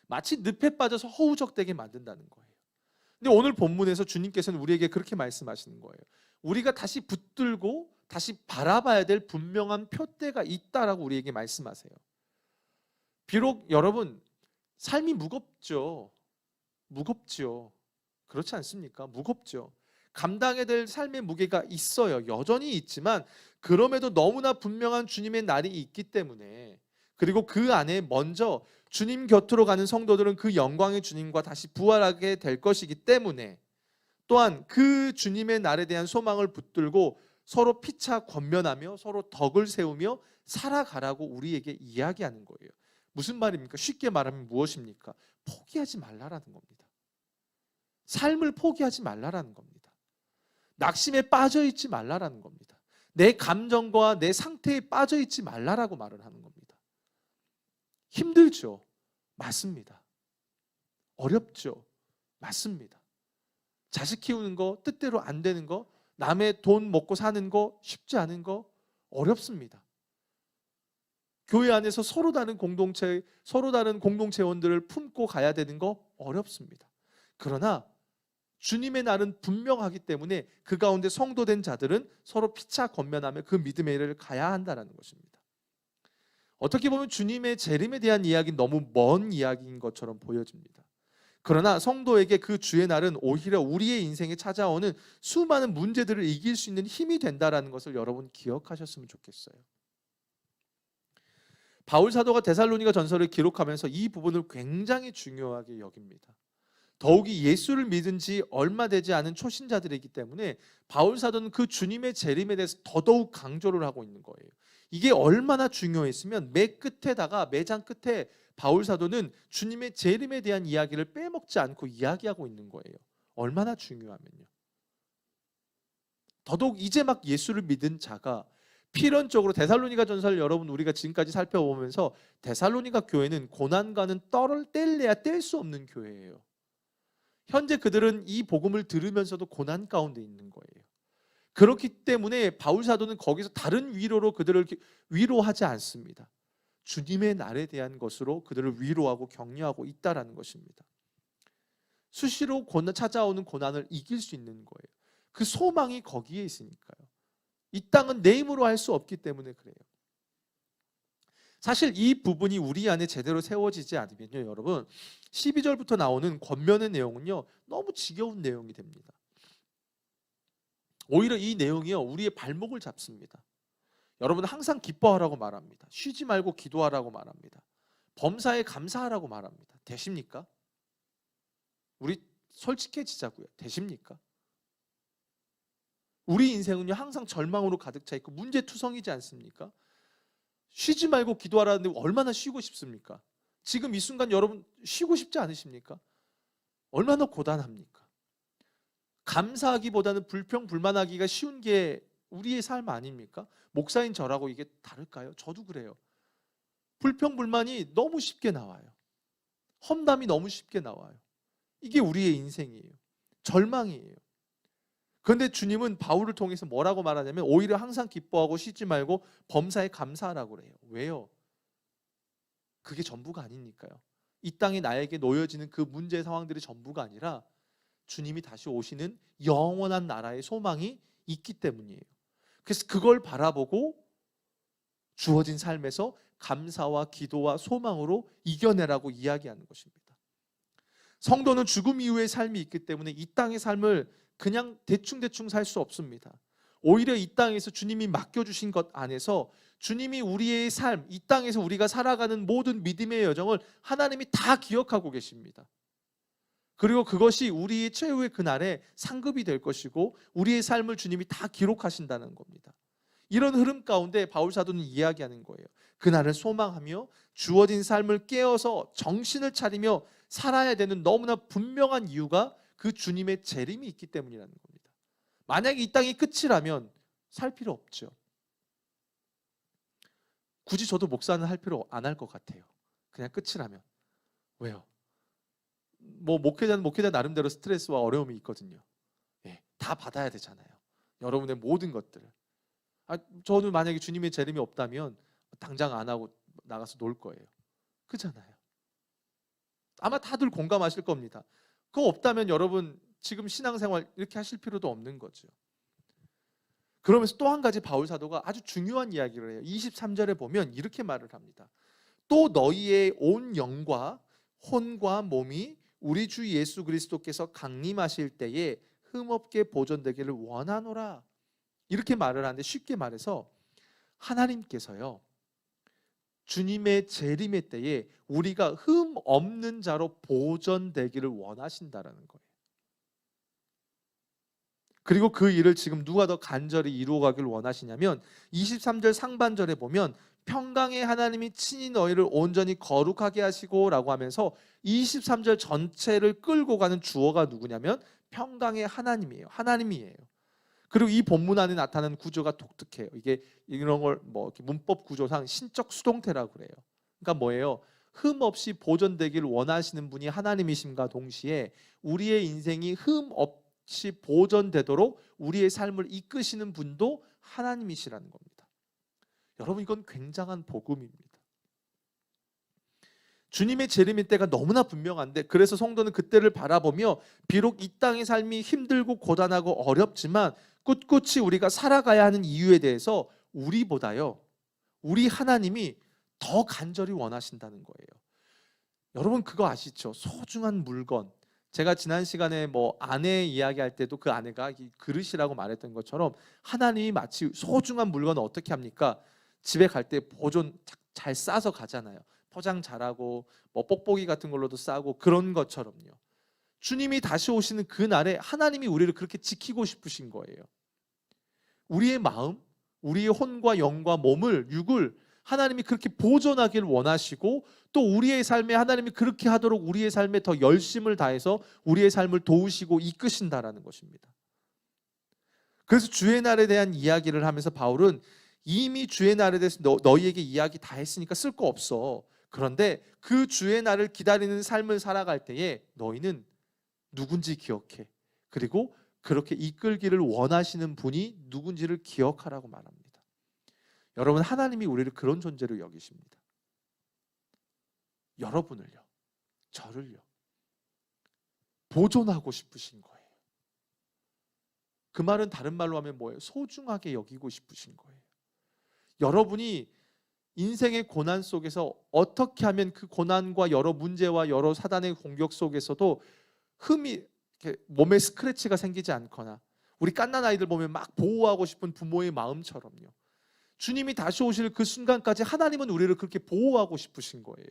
마치 늪에 빠져서 허우적대게 만든다는 거예요. 근데 오늘 본문에서 주님께서는 우리에게 그렇게 말씀하시는 거예요. 우리가 다시 붙들고 다시 바라봐야 될 분명한 표대가 있다라고 우리에게 말씀하세요. 비록 여러분 삶이 무겁죠. 무겁죠. 그렇지 않습니까? 무겁죠. 감당해야 될 삶의 무게가 있어요. 여전히 있지만 그럼에도 너무나 분명한 주님의 날이 있기 때문에 그리고 그 안에 먼저 주님 곁으로 가는 성도들은 그 영광의 주님과 다시 부활하게 될 것이기 때문에 또한 그 주님의 날에 대한 소망을 붙들고 서로 피차 권면하며 서로 덕을 세우며 살아가라고 우리에게 이야기하는 거예요. 무슨 말입니까? 쉽게 말하면 무엇입니까? 포기하지 말라라는 겁니다. 삶을 포기하지 말라라는 겁니다. 낙심에 빠져 있지 말라라는 겁니다. 내 감정과 내 상태에 빠져 있지 말라라고 말을 하는 겁니다. 힘들죠. 맞습니다. 어렵죠. 맞습니다. 자식 키우는 거 뜻대로 안 되는 거, 남의 돈 먹고 사는 거 쉽지 않은 거 어렵습니다. 교회 안에서 서로 다른 공동체원들을 품고 가야 되는 거 어렵습니다. 그러나 주님의 날은 분명하기 때문에 그 가운데 성도된 자들은 서로 피차 권면하며 그 믿음의 일을 가야 한다는 것입니다. 어떻게 보면 주님의 재림에 대한 이야기는 너무 먼 이야기인 것처럼 보여집니다. 그러나 성도에게 그 주의 날은 오히려 우리의 인생에 찾아오는 수많은 문제들을 이길 수 있는 힘이 된다는 것을 여러분 기억하셨으면 좋겠어요. 바울 사도가 데살로니가 전서를 기록하면서 이 부분을 굉장히 중요하게 여깁니다. 더욱이 예수를 믿은 지 얼마 되지 않은 초신자들이기 때문에 바울 사도는 그 주님의 재림에 대해서 더더욱 강조를 하고 있는 거예요. 이게 얼마나 중요했으면 매장 끝에 바울 사도는 주님의 재림에 대한 이야기를 빼먹지 않고 이야기하고 있는 거예요. 얼마나 중요하면요. 더더욱 이제 막 예수를 믿은 자가 필연적으로 데살로니가 전서를 여러분 우리가 지금까지 살펴보면서 데살로니가 교회는 고난과는 뗄래야 뗄 수 없는 교회예요. 현재 그들은 이 복음을 들으면서도 고난 가운데 있는 거예요. 그렇기 때문에 바울 사도는 거기서 다른 위로로 그들을 위로하지 않습니다. 주님의 날에 대한 것으로 그들을 위로하고 격려하고 있다라는 것입니다. 수시로 찾아오는 고난을 이길 수 있는 거예요. 그 소망이 거기에 있으니까요. 이 땅은 내 힘으로 할 수 없기 때문에 그래요. 사실 이 부분이 우리 안에 제대로 세워지지 않으면요, 여러분 12절부터 나오는 권면의 내용은요 너무 지겨운 내용이 됩니다. 오히려 이 내용이요 우리의 발목을 잡습니다. 여러분 항상 기뻐하라고 말합니다. 쉬지 말고 기도하라고 말합니다. 범사에 감사하라고 말합니다. 되십니까? 우리 솔직해지자고요. 되십니까? 우리 인생은요 항상 절망으로 가득 차 있고 문제투성이지 않습니까? 쉬지 말고 기도하라는데 얼마나 쉬고 싶습니까? 지금 이 순간 여러분 쉬고 싶지 않으십니까? 얼마나 고단합니까? 감사하기보다는 불평불만하기가 쉬운 게 우리의 삶 아닙니까? 목사인 저라고 이게 다를까요? 저도 그래요. 불평불만이 너무 쉽게 나와요. 험담이 너무 쉽게 나와요. 이게 우리의 인생이에요. 절망이에요. 그런데 주님은 바울을 통해서 뭐라고 말하냐면 오히려 항상 기뻐하고 쉬지 말고 범사에 감사하라고 그래요. 왜요? 그게 전부가 아니니까요. 이 땅에 나에게 놓여지는 그 문제 상황들이 전부가 아니라 주님이 다시 오시는 영원한 나라의 소망이 있기 때문이에요. 그래서 그걸 바라보고 주어진 삶에서 감사와 기도와 소망으로 이겨내라고 이야기하는 것입니다. 성도는 죽음 이후의 삶이 있기 때문에 이 땅의 삶을 그냥 대충 살 수 없습니다. 오히려 이 땅에서 주님이 맡겨주신 것 안에서 주님이 우리의 삶, 이 땅에서 우리가 살아가는 모든 믿음의 여정을 하나님이 다 기억하고 계십니다. 그리고 그것이 우리의 최후의 그날에 상급이 될 것이고 우리의 삶을 주님이 다 기록하신다는 겁니다. 이런 흐름 가운데 바울 사도는 이야기하는 거예요. 그날을 소망하며 주어진 삶을 깨어서 정신을 차리며 살아야 되는 너무나 분명한 이유가 그 주님의 재림이 있기 때문이라는 겁니다. 만약에 이 땅이 끝이라면 살 필요 없죠. 굳이 저도 목사는 할 필요 안 할 것 같아요. 그냥 끝이라면. 왜요? 목회자는 목회자 나름대로 스트레스와 어려움이 있거든요. 예, 다 받아야 되잖아요. 여러분의 모든 것들을. 저는 만약에 주님의 재림이 없다면 당장 안 하고 나가서 놀 거예요. 그렇잖아요. 아마 다들 공감하실 겁니다. 그거 없다면 여러분 지금 신앙생활 이렇게 하실 필요도 없는 거죠. 그러면서 또 한 가지 바울 사도가 아주 중요한 이야기를 해요. 23절에 보면 이렇게 말을 합니다. 또 너희의 온 영과 혼과 몸이 우리 주 예수 그리스도께서 강림하실 때에 흠없게 보존되기를 원하노라. 이렇게 말을 하는데 쉽게 말해서 하나님께서요 주님의 재림의 때에 우리가 흠 없는 자로 보존되기를 원하신다라는 거예요. 그리고 그 일을 지금 누가 더 간절히 이루어가길 원하시냐면 23절 상반절에 보면 평강의 하나님이 친히 너희를 온전히 거룩하게 하시고 라고 하면서 23절 전체를 끌고 가는 주어가 누구냐면 평강의 하나님이에요. 하나님이에요. 그리고 이 본문 안에 나타나는 구조가 독특해요. 이게 이런 걸 문법 구조상 신적 수동태라고 그래요. 그러니까 뭐예요? 흠 없이 보존되기를 원하시는 분이 하나님이심과 동시에 우리의 인생이 흠 없이 보존되도록 우리의 삶을 이끄시는 분도 하나님이시라는 겁니다. 여러분 이건 굉장한 복음입니다. 주님의 재림의 때가 너무나 분명한데, 그래서 성도는 그때를 바라보며 비록 이 땅의 삶이 힘들고 고단하고 어렵지만 꿋꿋이 우리가 살아가야 하는 이유에 대해서 우리보다요, 우리 하나님이 더 간절히 원하신다는 거예요. 여러분 그거 아시죠? 소중한 물건. 제가 지난 시간에 아내 이야기할 때도 그 아내가 그릇이라고 말했던 것처럼 하나님이 마치 소중한 물건을 어떻게 합니까? 집에 갈 때 보존 잘 싸서 가잖아요. 포장 잘하고 뽁뽁이 같은 걸로도 싸고 그런 것처럼요. 주님이 다시 오시는 그 날에 하나님이 우리를 그렇게 지키고 싶으신 거예요. 우리의 마음, 우리의 혼과 영과 몸을, 육을 하나님이 그렇게 보존하길 원하시고, 또 우리의 삶에 하나님이 그렇게 하도록 우리의 삶에 더 열심을 다해서 우리의 삶을 도우시고 이끄신다라는 것입니다. 그래서 주의 날에 대한 이야기를 하면서 바울은 이미 주의 날에 대해서 너희에게 이야기 다 했으니까 쓸 거 없어. 그런데 그 주의 날을 기다리는 삶을 살아갈 때에 너희는 누군지 기억해. 그리고 그렇게 이끌기를 원하시는 분이 누군지를 기억하라고 말합니다. 여러분, 하나님이 우리를 그런 존재로 여기십니다. 여러분을요, 저를요, 보존하고 싶으신 거예요. 그 말은 다른 말로 하면 뭐예요? 소중하게 여기고 싶으신 거예요. 여러분이 인생의 고난 속에서 어떻게 하면 그 고난과 여러 문제와 여러 사단의 공격 속에서도 흠이 몸에 스크래치가 생기지 않거나, 우리 갓난 아이들 보면 막 보호하고 싶은 부모의 마음처럼요, 주님이 다시 오실 그 순간까지 하나님은 우리를 그렇게 보호하고 싶으신 거예요.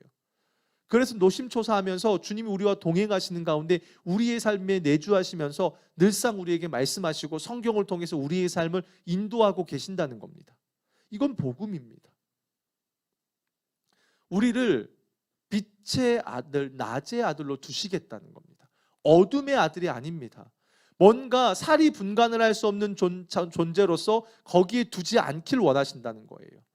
그래서 노심초사하면서 주님이 우리와 동행하시는 가운데 우리의 삶에 내주하시면서 늘상 우리에게 말씀하시고 성경을 통해서 우리의 삶을 인도하고 계신다는 겁니다. 이건 복음입니다. 우리를 빛의 아들, 낮의 아들로 두시겠다는 겁니다. 어둠의 아들이 아닙니다. 뭔가 사리 분간을 할 수 없는 존재로서 거기에 두지 않길 원하신다는 거예요.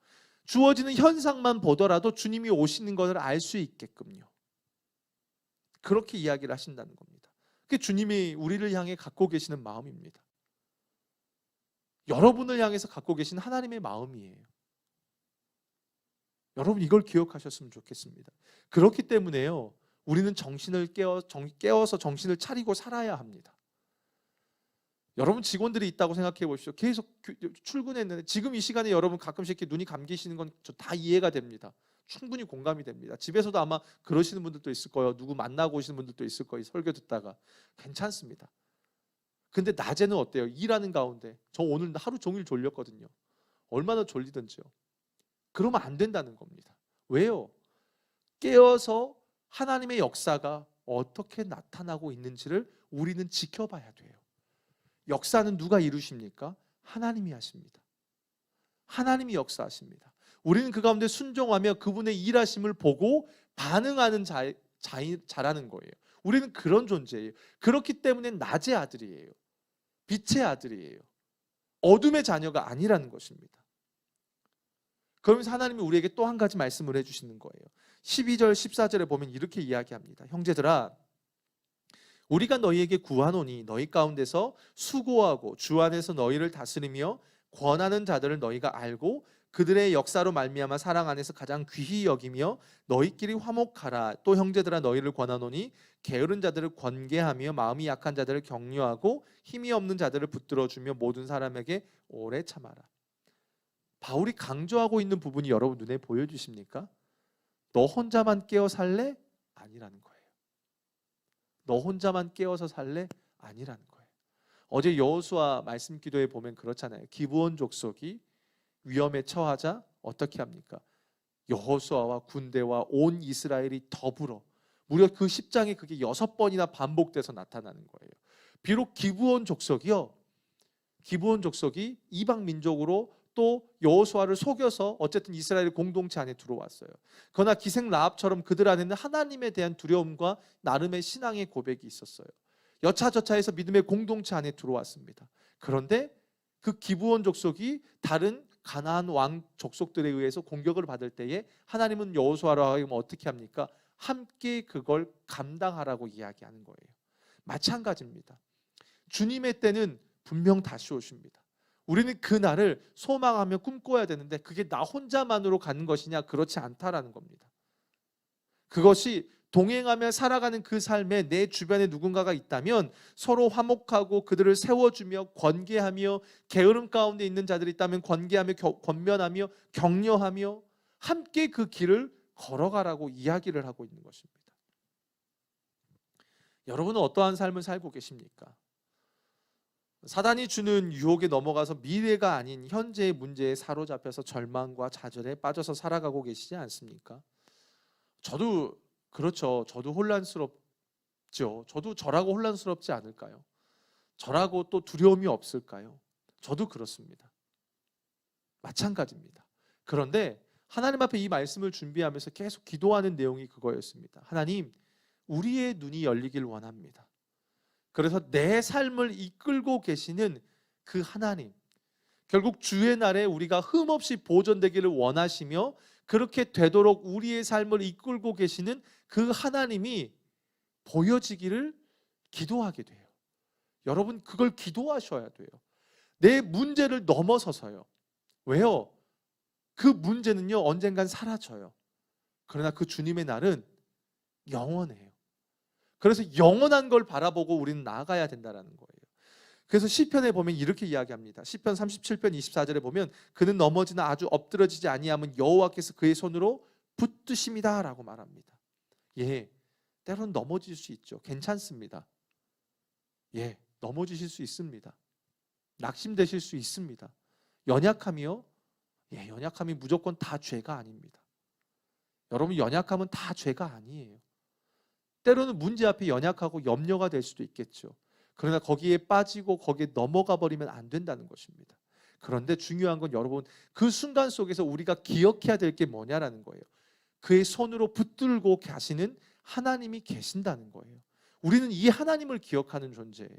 주어지는 현상만 보더라도 주님이 오시는 것을 알 수 있게끔요, 그렇게 이야기를 하신다는 겁니다. 그게 주님이 우리를 향해 갖고 계시는 마음입니다. 여러분을 향해서 갖고 계신 하나님의 마음이에요. 여러분 이걸 기억하셨으면 좋겠습니다. 그렇기 때문에요, 우리는 깨어서 정신을 차리고 살아야 합니다. 여러분 직원들이 있다고 생각해 보십시오. 계속 출근했는데 지금 이 시간에 여러분 가끔씩 이렇게 눈이 감기시는 건 저 다 이해가 됩니다. 충분히 공감이 됩니다. 집에서도 아마 그러시는 분들도 있을 거예요. 누구 만나고 오시는 분들도 있을 거예요. 설교 듣다가. 괜찮습니다. 근데 낮에는 어때요? 일하는 가운데 저 오늘 하루 종일 졸렸거든요. 얼마나 졸리든지요. 그러면 안 된다는 겁니다. 왜요? 깨어서 하나님의 역사가 어떻게 나타나고 있는지를 우리는 지켜봐야 돼요. 역사는 누가 이루십니까? 하나님이 하십니다. 하나님이 역사하십니다. 우리는 그 가운데 순종하며 그분의 일하심을 보고 반응하는 자라는 거예요. 우리는 그런 존재예요. 그렇기 때문에 낮의 아들이에요. 빛의 아들이에요. 어둠의 자녀가 아니라는 것입니다. 그러면서 하나님이 우리에게 또 한 가지 말씀을 해주시는 거예요. 12절 14절에 보면 이렇게 이야기합니다. 형제들아, 우리가 너희에게 구하노니 너희 가운데서 수고하고 주 안에서 너희를 다스리며 권하는 자들을 너희가 알고 그들의 역사로 말미암아 사랑 안에서 가장 귀히 여기며 너희끼리 화목하라. 또 형제들아, 너희를 권하노니 게으른 자들을 권계하며 마음이 약한 자들을 격려하고 힘이 없는 자들을 붙들어주며 모든 사람에게 오래 참아라. 바울이 강조하고 있는 부분이 여러분 눈에 보여주십니까? 너 혼자만 깨어 살래? 아니라는 거예요. 너 혼자만 깨어서 살래? 아니라는 거예요. 어제 여호수아 말씀 기도에 보면 그렇잖아요. 기브온 족속이 위험에 처하자 어떻게 합니까? 여호수아와 군대와 온 이스라엘이 더불어 무려 그 10장에 그게 6번이나 반복돼서 나타나는 거예요. 비록 기브온 족속이 이방 민족으로 또 여호수아를 속여서 어쨌든 이스라엘 공동체 안에 들어왔어요. 그러나 기생 라합처럼 그들 안에는 하나님에 대한 두려움과 나름의 신앙의 고백이 있었어요. 여차저차해서 믿음의 공동체 안에 들어왔습니다. 그런데 그 기브온 족속이 다른 가나안 왕 족속들에 의해서 공격을 받을 때에 하나님은 여호수아로 하여금 어떻게 합니까? 함께 그걸 감당하라고 이야기하는 거예요. 마찬가지입니다. 주님의 때는 분명 다시 오십니다. 우리는 그 날을 소망하며 꿈꿔야 되는데 그게 나 혼자만으로 가는 것이냐? 그렇지 않다라는 겁니다. 그것이 동행하며 살아가는 그 삶에 내 주변에 누군가가 있다면 서로 화목하고 그들을 세워주며 권계하며, 게으름 가운데 있는 자들이 있다면 권계하며 권면하며 격려하며 함께 그 길을 걸어가라고 이야기를 하고 있는 것입니다. 여러분은 어떠한 삶을 살고 계십니까? 사단이 주는 유혹에 넘어가서 미래가 아닌 현재의 문제에 사로잡혀서 절망과 좌절에 빠져서 살아가고 계시지 않습니까? 저도 그렇죠. 저도 혼란스럽죠. 저도 저라고 혼란스럽지 않을까요? 저라고 또 두려움이 없을까요? 저도 그렇습니다. 마찬가지입니다. 그런데 하나님 앞에 이 말씀을 준비하면서 계속 기도하는 내용이 그거였습니다. 하나님, 우리의 눈이 열리길 원합니다. 그래서 내 삶을 이끌고 계시는 그 하나님, 결국 주의 날에 우리가 흠없이 보존되기를 원하시며 그렇게 되도록 우리의 삶을 이끌고 계시는 그 하나님이 보여지기를 기도하게 돼요. 여러분, 그걸 기도하셔야 돼요. 내 문제를 넘어서서요. 왜요? 그 문제는요, 언젠간 사라져요. 그러나 그 주님의 날은 영원해요. 그래서 영원한 걸 바라보고 우리는 나아가야 된다는 거예요. 그래서 시편에 보면 이렇게 이야기합니다. 시편 37편 24절에 보면 그는 넘어지나 아주 엎드러지지 아니함은 여호와께서 그의 손으로 붙드심이다 라고 말합니다. 예, 때로는 넘어질 수 있죠. 괜찮습니다. 예, 넘어지실 수 있습니다. 낙심되실 수 있습니다. 연약함이요? 예, 연약함이 무조건 다 죄가 아닙니다. 여러분, 연약함은 다 죄가 아니에요. 때로는 문제 앞에 연약하고 염려가 될 수도 있겠죠. 그러나 거기에 빠지고 거기에 넘어가 버리면 안 된다는 것입니다. 그런데 중요한 건 여러분, 그 순간 속에서 우리가 기억해야 될 게 뭐냐라는 거예요. 그의 손으로 붙들고 가시는 하나님이 계신다는 거예요. 우리는 이 하나님을 기억하는 존재예요.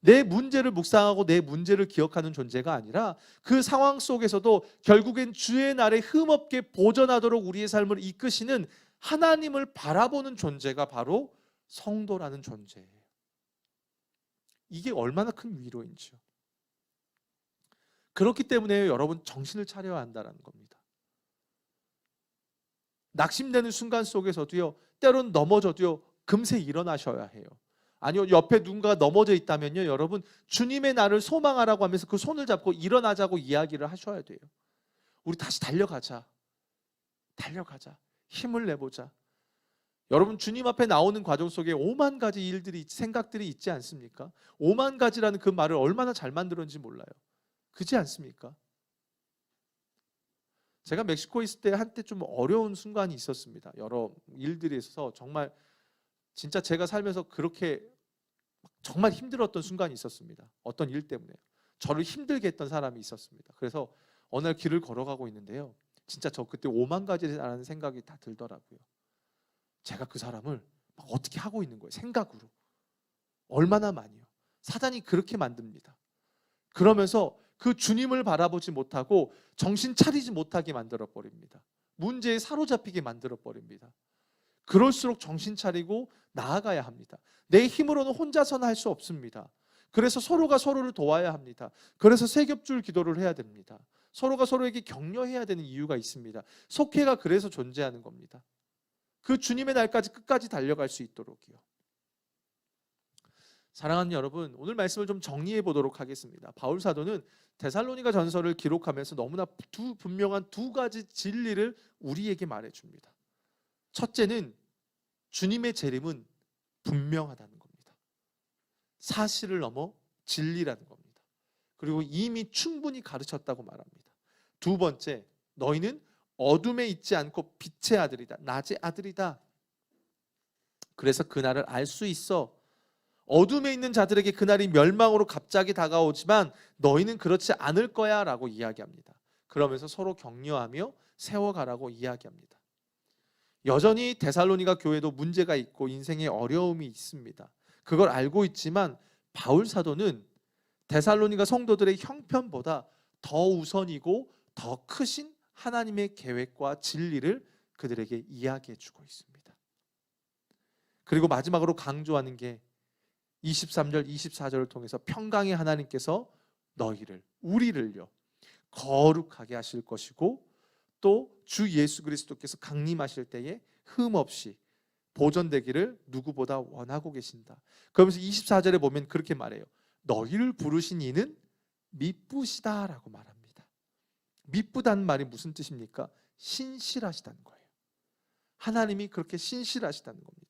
내 문제를 묵상하고 내 문제를 기억하는 존재가 아니라 그 상황 속에서도 결국엔 주의 날에 흠없게 보전하도록 우리의 삶을 이끄시는 하나님을 바라보는 존재가 바로 성도라는 존재예요. 이게 얼마나 큰 위로인지요. 그렇기 때문에 여러분, 정신을 차려야 한다는 겁니다. 낙심되는 순간 속에서도요, 때론 넘어져도요, 금세 일어나셔야 해요. 아니요, 옆에 누군가가 넘어져 있다면요, 여러분, 주님의 날을 소망하라고 하면서 그 손을 잡고 일어나자고 이야기를 하셔야 돼요. 우리 다시 달려가자. 달려가자. 힘을 내보자. 여러분, 주님 앞에 나오는 과정 속에 5만 가지 일들이, 생각들이 있지 않습니까? 5만 가지라는 그 말을 얼마나 잘 만들었는지 몰라요. 그렇지 않습니까? 제가 멕시코에 있을 때 한때 좀 어려운 순간이 있었습니다. 여러 일들이 있어서 정말 진짜 제가 살면서 그렇게 정말 힘들었던 순간이 있었습니다. 어떤 일 때문에 저를 힘들게 했던 사람이 있었습니다. 그래서 어느 날 길을 걸어가고 있는데요, 진짜 저 그때 5만 가지라는 생각이 다 들더라고요. 제가 그 사람을 막 어떻게 하고 있는 거예요. 생각으로. 얼마나 많이요. 사단이 그렇게 만듭니다. 그러면서 그 주님을 바라보지 못하고 정신 차리지 못하게 만들어버립니다. 문제에 사로잡히게 만들어버립니다. 그럴수록 정신 차리고 나아가야 합니다. 내 힘으로는 혼자서는 할 수 없습니다. 그래서 서로가 서로를 도와야 합니다. 그래서 세겹줄 기도를 해야 됩니다. 서로가 서로에게 격려해야 되는 이유가 있습니다. 속회가 그래서 존재하는 겁니다. 그 주님의 날까지 끝까지 달려갈 수 있도록요. 사랑하는 여러분, 오늘 말씀을 좀 정리해 보도록 하겠습니다. 바울 사도는 데살로니가 전서를 기록하면서 너무나 분명한 두 가지 진리를 우리에게 말해줍니다. 첫째는 주님의 재림은 분명하다는 겁니다. 사실을 넘어 진리라는 겁니다. 그리고 이미 충분히 가르쳤다고 말합니다. 두 번째, 너희는 어둠에 있지 않고 빛의 아들이다. 낮의 아들이다. 그래서 그날을 알 수 있어. 어둠에 있는 자들에게 그날이 멸망으로 갑자기 다가오지만 너희는 그렇지 않을 거야 라고 이야기합니다. 그러면서 서로 격려하며 세워가라고 이야기합니다. 여전히 데살로니가 교회도 문제가 있고 인생에 어려움이 있습니다. 그걸 알고 있지만 바울 사도는 데살로니가 성도들의 형편보다 더 우선이고 더 크신 하나님의 계획과 진리를 그들에게 이야기해 주고 있습니다. 그리고 마지막으로 강조하는 게 23절, 24절을 통해서 평강의 하나님께서 너희를, 우리를요, 거룩하게 하실 것이고 또 주 예수 그리스도께서 강림하실 때에 흠없이 보존되기를 누구보다 원하고 계신다. 그러면서 24절에 보면 그렇게 말해요. 너희를 부르신 이는 미쁘시다라고 말합니다. 미쁘다는 말이 무슨 뜻입니까? 신실하시다는 거예요. 하나님이 그렇게 신실하시다는 겁니다.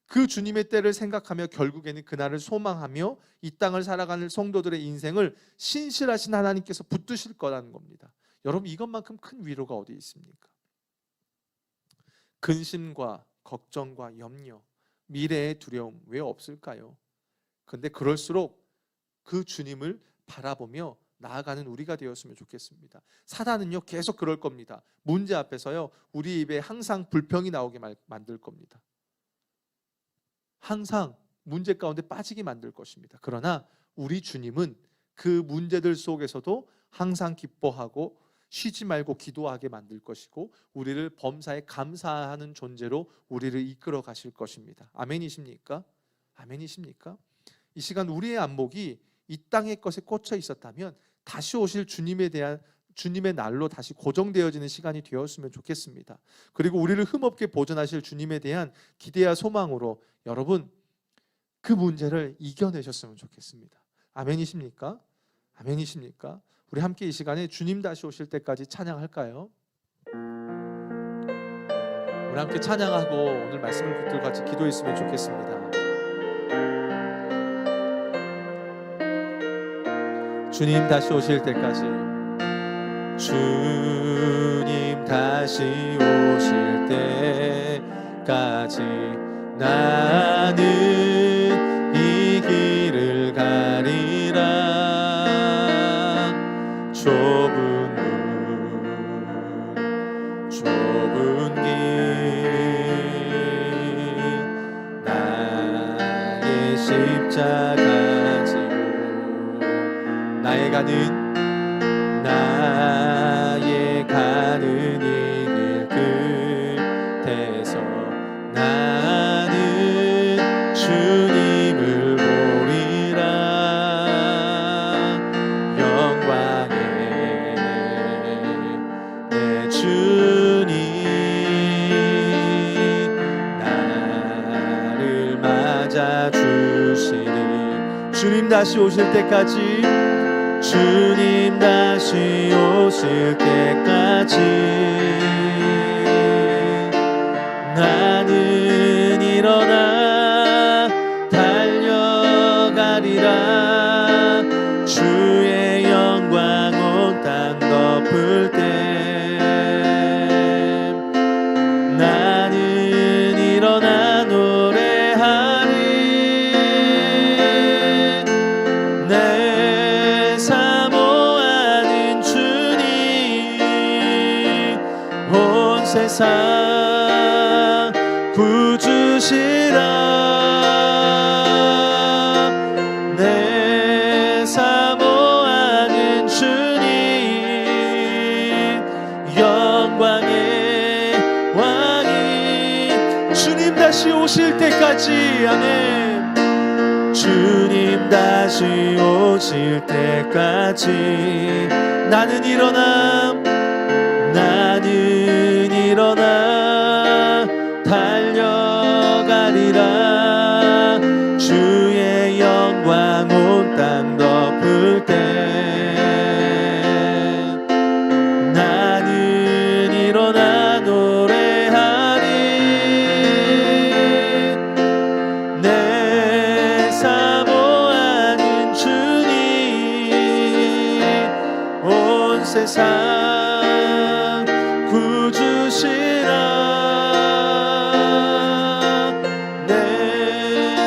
그 주님의 때를 생각하며 결국에는 그날을 소망하며 이 땅을 살아가는 성도들의 인생을 신실하신 하나님께서 붙드실 거라는 겁니다. 여러분, 이것만큼 큰 위로가 어디 있습니까? 근심과 걱정과 염려, 미래의 두려움 왜 없을까요? 그런데 그럴수록 그 주님을 바라보며 나아가는 우리가 되었으면 좋겠습니다. 사단은요 계속 그럴 겁니다. 문제 앞에서요 우리 입에 항상 불평이 나오게 만들 겁니다. 항상 문제 가운데 빠지게 만들 것입니다. 그러나 우리 주님은 그 문제들 속에서도 항상 기뻐하고 쉬지 말고 기도하게 만들 것이고 우리를 범사에 감사하는 존재로 우리를 이끌어 가실 것입니다. 아멘이십니까? 아멘이십니까? 이 시간 우리의 안목이 이 땅의 것에 꽂혀 있었다면 다시 오실 주님에 대한 주님의 날로 다시 고정되어지는 시간이 되었으면 좋겠습니다. 그리고 우리를 흠없게 보존하실 주님에 대한 기대와 소망으로 여러분 그 문제를 이겨내셨으면 좋겠습니다. 아멘이십니까? 아멘이십니까? 우리 함께 이 시간에 주님 다시 오실 때까지 찬양할까요? 우리 함께 찬양하고 오늘 말씀을 붙들고 같이 기도했으면 좋겠습니다. 주님 다시 오실 때까지, 주님 다시 오실 때까지 나는 이 길을 가리라. 좁은 길 나의 십자가 지고 나의 가는 이 길 끝에서 나는 주님을 보리라. 영광의 내 주님 나를 맞아 주시니 주님 다시 오실 때까지, 주님 다시 오실 때까지 나는 일어나 달려가리라. 주의 영광 온 땅 덮을 때 나는 일어나 노래하리. 내 사모하는 주님 온 세상 구주시라. 내 사모하는 주님 영광의 왕이 주님 다시 오실 때까지. 아멘. 주님 다시 오실 때까지 나는 일어나 달려가리라. 주의 영광 온 땅 덮을 때 나는 일어나 노래하리. 내 사모하는 주님 온 세상 구주시라. 내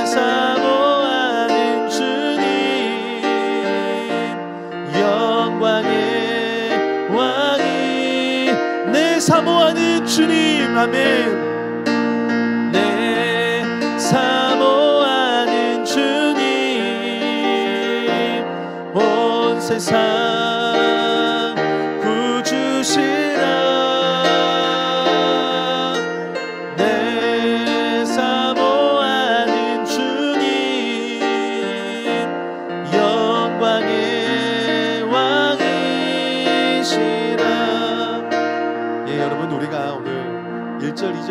사모하는 주님 영광의 왕이 내 사모하는 주님. 아멘. 내 사모하는 주님 온 세상 구주시라. 내 사모하는 주님 영광의 왕이시라. 예, 여러분, 우리가 오늘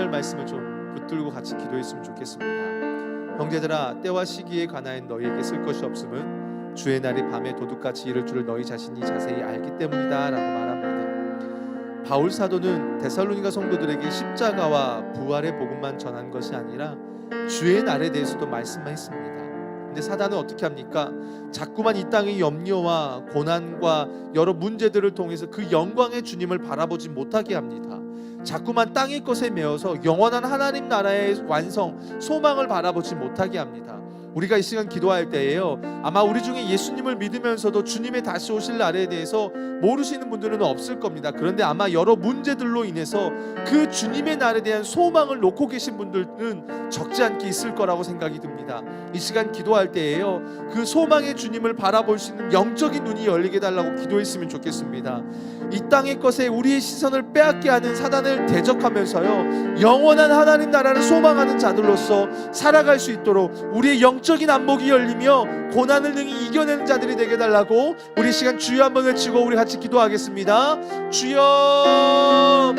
2절 말씀을 좀 붙들고 같이 기도했으면 좋겠습니다. 형제들아, 때와 시기에 관하여 너희에게 쓸 것이 없음은 주의 날이 밤에 도둑같이 이를 줄을 너희 자신이 자세히 알기 때문이다 라고 말합니다. 바울 사도는 데살로니가 성도들에게 십자가와 부활의 복음만 전한 것이 아니라 주의 날에 대해서도 말씀했습니다. 근데 사단은 어떻게 합니까? 자꾸만 이 땅의 염려와 고난과 여러 문제들을 통해서 그 영광의 주님을 바라보지 못하게 합니다. 자꾸만 땅의 것에 매여서 영원한 하나님 나라의 완성, 소망을 바라보지 못하게 합니다. 우리가 이 시간 기도할 때에요, 아마 우리 중에 예수님을 믿으면서도 주님의 다시 오실 날에 대해서 모르시는 분들은 없을 겁니다. 그런데 아마 여러 문제들로 인해서 그 주님의 날에 대한 소망을 놓고 계신 분들은 적지 않게 있을 거라고 생각이 듭니다. 이 시간 기도할 때에요, 그 소망의 주님을 바라볼 수 있는 영적인 눈이 열리게 달라고 기도했으면 좋겠습니다. 이 땅의 것에 우리의 시선을 빼앗게 하는 사단을 대적하면서요, 영원한 하나님 나라를 소망하는 자들로서 살아갈 수 있도록 우리의 영적인 안목이 열리며 고난을 능히 이겨내는 자들이 되게 달라고 우리 시간 주여 한번 외치고 우리 같이 기도하겠습니다. 주여